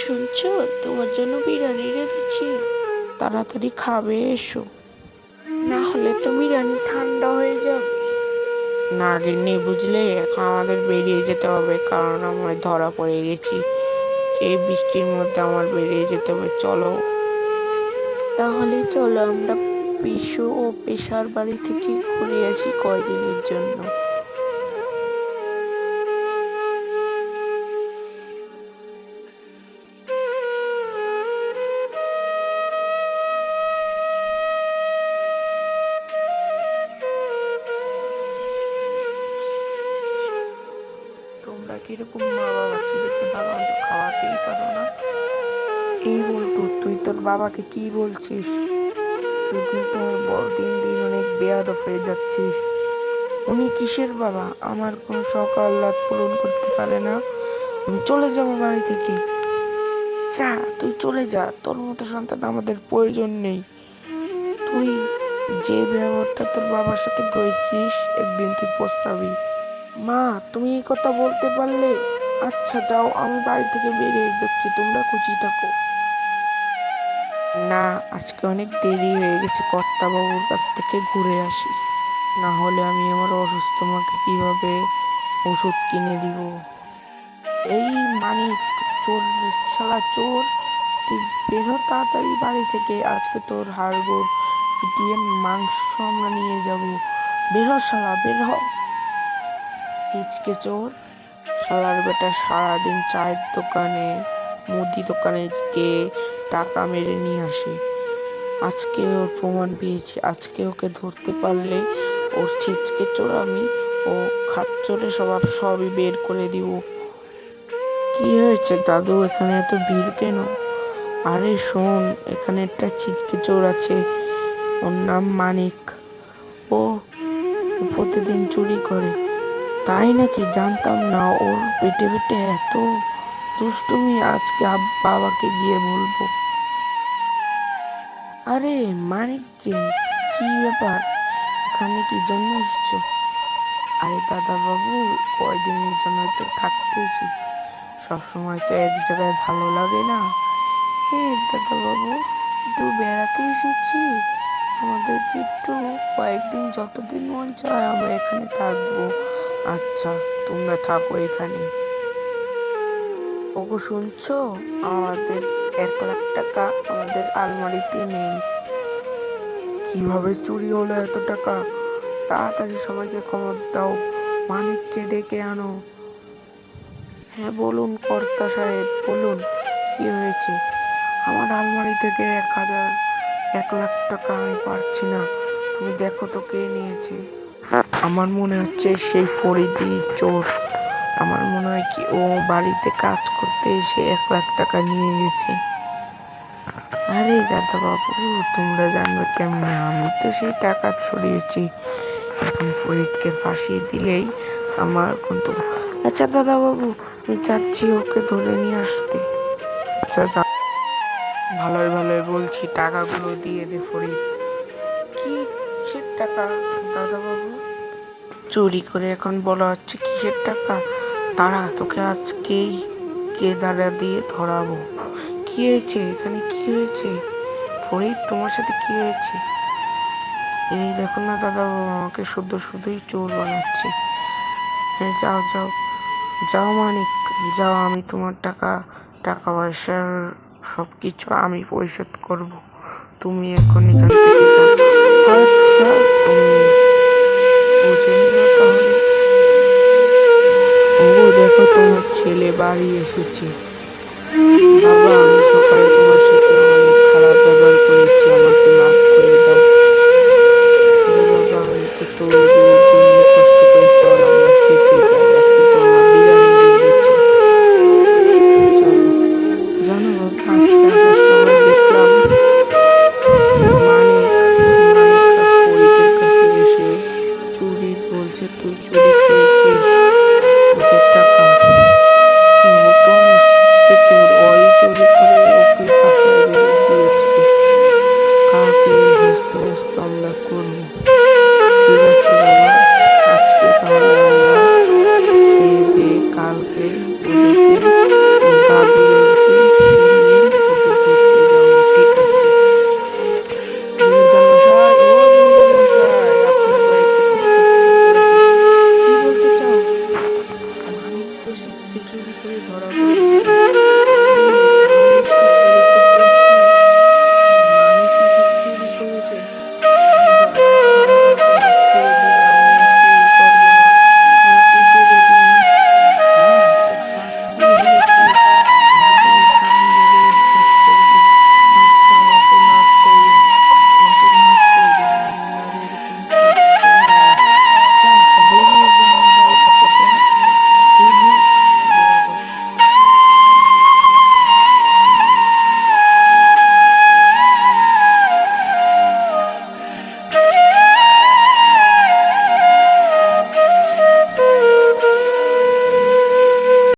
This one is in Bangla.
শুনছো? তোমার জন্য বিরিয়ানি রেঁধেছি, তাড়াতাড়ি খাবে এসো, না হলে তো বিরিয়ানি ঠান্ডা হয়ে যাবে। না গিন্নি, বুঝলে এখন আমাদের বেরিয়ে যেতে হবে, কারণ আমরা ধরা পড়ে গেছি। এই বৃষ্টির মধ্যে আমার বেরিয়ে যেতে হবে, চলো। তাহলে চলো আমরা পিসু ও পেশার বাড়ি থেকে ঘুরে আসি কয়দিনের জন্য। তোমরা কিরকম মা বাবা ছেলেকে ভালো মন্দ খাওয়াতেই পারো না। এই বলতো, তুই তোর বাবাকে কি বলছিস? তুই কিন্তু দিন দিন অনেক বেয়াদব হয়ে যাচ্ছিস। উনি কিসের বাবা? আমার কোনো শখ আহ্লাদ পূরণ করতে পারে না। আমি চলে যাবো বাড়ি থেকে। যা, তুই চলে যা, তোর মতো সন্তান আমাদের প্রয়োজন নেই। তুই যে ব্যবহারটা তোর বাবার সাথে করেছিস, একদিন তুই পস্তাবি। মা, তুমি এই কথা বলতে পারলে? আচ্ছা যাও, আমি বাড়ি থেকে বেরিয়ে যাচ্ছি, তোমরা খুশি থাকো। না, আজকে অনেক দেরি হয়ে গেছে, কর্তাবাবুর কাছ থেকে ঘুরে আসি, না হলে আমি আমার অসুস্থ মাকে কিভাবে ওষুধ কিনে দিব। এই মানিক, চোর, শালা চোর, তুই বের হ তাড়াতাড়ি বাড়ি থেকে, আজকে তোর হাড়গোড় পিটিয়ে মাংস আমরা নিয়ে যাব। বের হ শালা, বের হ। টিচকে চোর, শালার বেটা সারাদিন চায়ের দোকানে, মুদি দোকানে গিয়ে টাকা মেরে নিয়ে আসে। আজকে ওর প্রমাণ পেয়েছি, আজকে ওকে ধরতে পারলে ওর ছিচকে চোরামি ও খাচ্চরে স্বভাব সবই বের করে দিব। কি হয়েছে দাদু, এখানে এত ভিড় কেন? আরে শোন, এখানে একটা ছিচকে চোর আছে, ওর নাম মানিক। ও প্রতিদিন চুরি করে। তাই নাকি? জানতাম না। ওর পেটে পেটে এত দুষ্টুমি, আজকে বাবাকে গিয়ে বলবো। আরে মানিক যে, কি ব্যাপার, এখানে কি জন্য এসেছো? আরে দাদা বাবু, কয়দিনের জন্য তো থাকতে এসেছি, সবসময় তো এক জায়গায় ভালো লাগে না। হ্যাঁ দাদা বাবু, একটু বেড়াতে এসেছি, আমাদেরকে একটু কয়েকদিন, যতদিন মন চায় আমরা এখানে থাকবো। আচ্ছা, তোমরা থাকো এখানে। ওগো শুনছো? আমাদের 1,00,000 টাকা আমাদের আলমারিতে নেই। কিভাবে চুরি হলো এত টাকা? তাড়াতাড়ি সবাইকে খবর দাও, মানিককে ডেকে আনো। হ্যাঁ বলুন কর্তা সাহেব, বলুন কি হয়েছে? আমার আলমারি থেকে 1,00,000 আমি পারছি না, তুমি দেখো তো কে নিয়েছে। আমার মনে হচ্ছে সেই ফরিদি চোর। আমার মনে হয় কি ও বাড়িতে কাজ করতে এসে 1,00,000 নিয়ে গেছে। আরে দাদা বাবু, তোমরা জানবে কেমনে? আমি তো সেই টাকা ছড়িয়েছি, এখন ফরিদকে ফাঁসিয়ে দিলেই আমার কিন্তু। আচ্ছা দাদা বাবু, আমি যাচ্ছি ওকে ধরে নিয়ে আসতে। আচ্ছা যা। ভালোই ভালোই বলছি, টাকাগুলো দিয়ে দে ফরিদ। কিসের টাকা দাদা বাবু? চুরি করে এখন বলা হচ্ছে কিসের টাকা? দাঁড়া, তোকে আজকেই দাঁড়া দিয়ে ধরাবো। কি হয়েছে এখানে, কি হয়েছে? ফরিদ, তোমার সাথে কি হয়েছে? এই দেখো না দাদা বাবু, আমাকে শুধু শুধুই চোর বানাচ্ছে। হ্যাঁ যাও যাও যাও মানিক, যাও, আমি তোমার টাকা পয়সার সব কিছু আমি পরিশোধ করব, তুমি এখন এখান থেকে যাও। আচ্ছা, তুমি বুঝে নিও তাহলে। ও দেখো, তোমার ছেলে বাড়ি এসেছে। বাবা, আমি সকালে তোমার সাথে অনেক খারাপ ব্যবহার করেছি, আমাকে মাফ করে দাও। আরে বাবা, আমি তো তোর জন্য কষ্ট করে, চল আমরা খেতে যাই, আজকে তোর মা বিরিয়ানি রেঁধেছে। চলো। জানো বাবা, আজকে আসার সময় দেখলাম মানিক আর ফরিদের কাছে এসে চুরি বলছে, তুই চুরি করেছিস ওদের টাকা। ও তো ছিচকে চোর, ওই চুরি করে ওকে ফাঁসায় দিয়েছে। কাকে ব্যস্ত ব্যস্ত আমরা করবো?